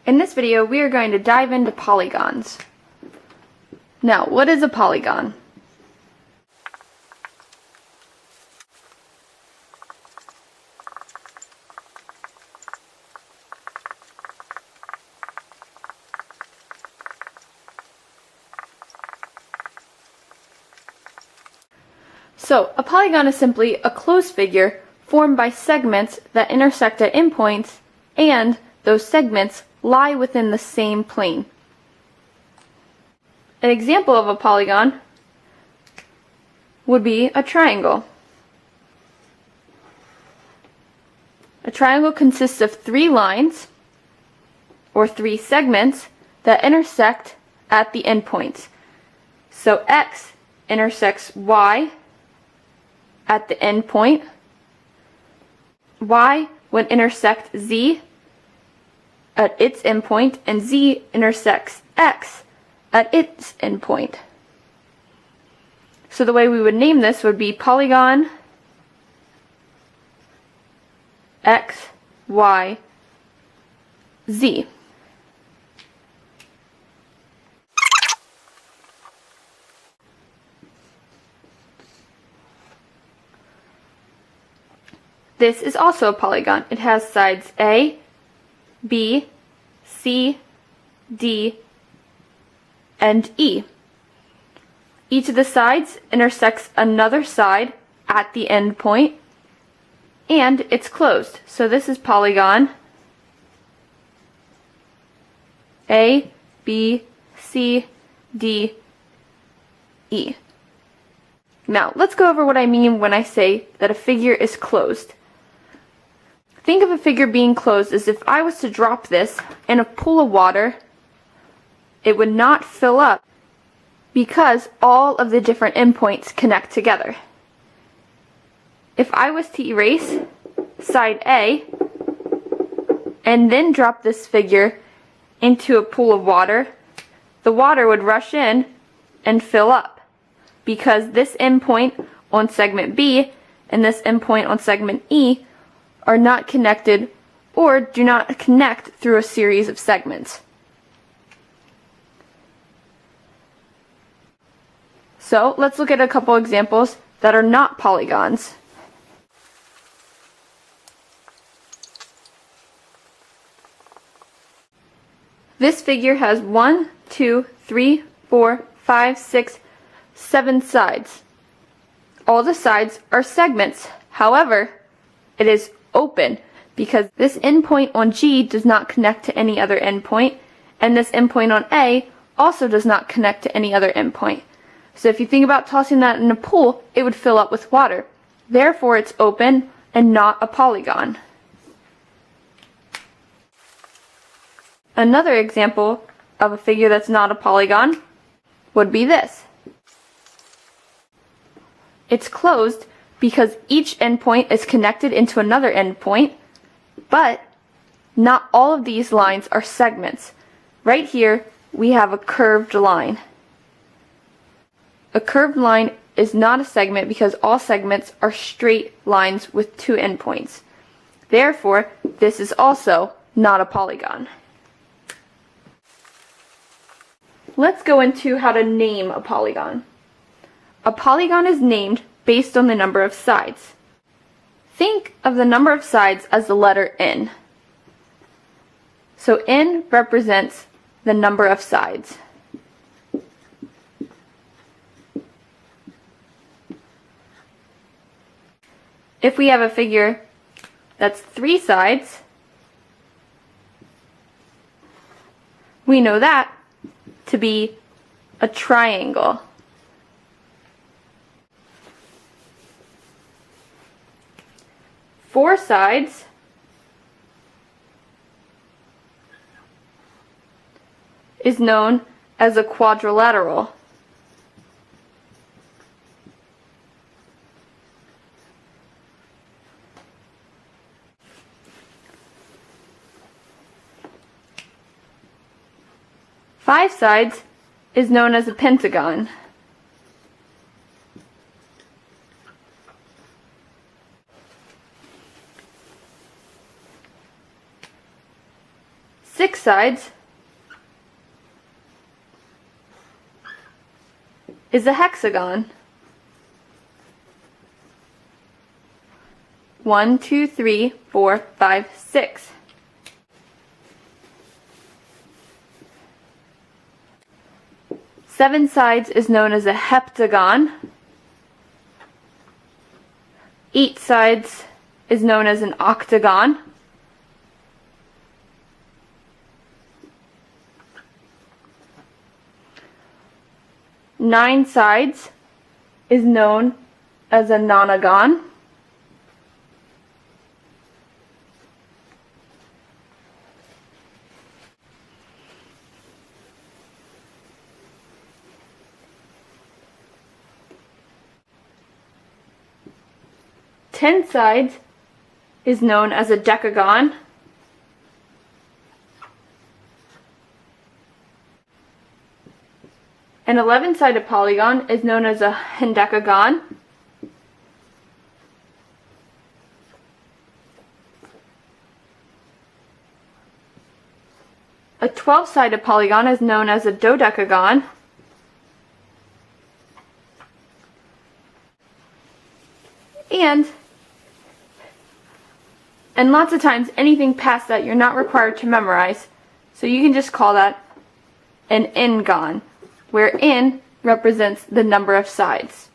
In this video, we are going to dive into polygons. Now, what is a polygon? So, a polygon is simply a closed figure formed by segments that intersect at endpoints, and those segments lie within the same plane. An example of a polygon would be a triangle. A triangle consists of 3 lines, or 3 segments, that intersect at the endpoints. So X intersects Y at the endpoint. Y would intersect Z at its endpoint, and Z intersects X at its endpoint. So the way we would name this would be polygon X, Y, Z. This is also a polygon. It has sides A, B, C, D, and E. Each of the sides intersects another side at the end point, and it's closed. So this is polygon A, B, C, D, E. Now, let's go over what I mean when I say that a figure is closed. Think of a figure being closed as if I was to drop this in a pool of water, it would not fill up because all of the different endpoints connect together. If I was to erase side A and then drop this figure into a pool of water, the water would rush in and fill up because this endpoint on segment B and this endpoint on segment E are not connected or do not connect through a series of segments. So let's look at a couple examples that are not polygons. This figure has 1, 2, 3, 4, 5, 6, 7 sides. All the sides are segments. However, it is open because this endpoint on G does not connect to any other endpoint, and this endpoint on A also does not connect to any other endpoint. So if you think about tossing that in a pool, it would fill up with water. Therefore, it's open and not a polygon. Another example of a figure that's not a polygon would be this. It's closed because each endpoint is connected into another endpoint, but not all of these lines are segments. Right here, we have a curved line. A curved line is not a segment because all segments are straight lines with 2 endpoints. Therefore, this is also not a polygon. Let's go into how to name a polygon. A polygon is named based on the number of sides. Think of the number of sides as the letter N. So N represents the number of sides. If we have a figure that's 3 sides, we know that to be a triangle. Four sides is known as a quadrilateral. Five sides is known as a pentagon. 6 sides is a hexagon. 1, 2, 3, 4, 5, 6. Seven sides is known as a heptagon. 8 sides is known as an octagon. 9 sides is known as a nonagon. 10 sides is known as a decagon. An 11-sided polygon is known as a hendecagon. A 12-sided polygon is known as a dodecagon. And lots of times anything past that you're not required to memorize, so you can just call that an n-gon, where n represents the number of sides.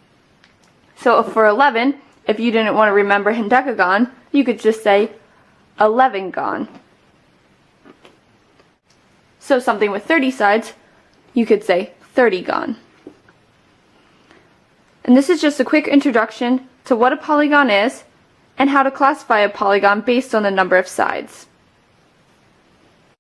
So for 11, if you didn't want to remember hendecagon, you could just say 11-gon. So something with 30 sides, you could say 30-gon. And this is just a quick introduction to what a polygon is and how to classify a polygon based on the number of sides.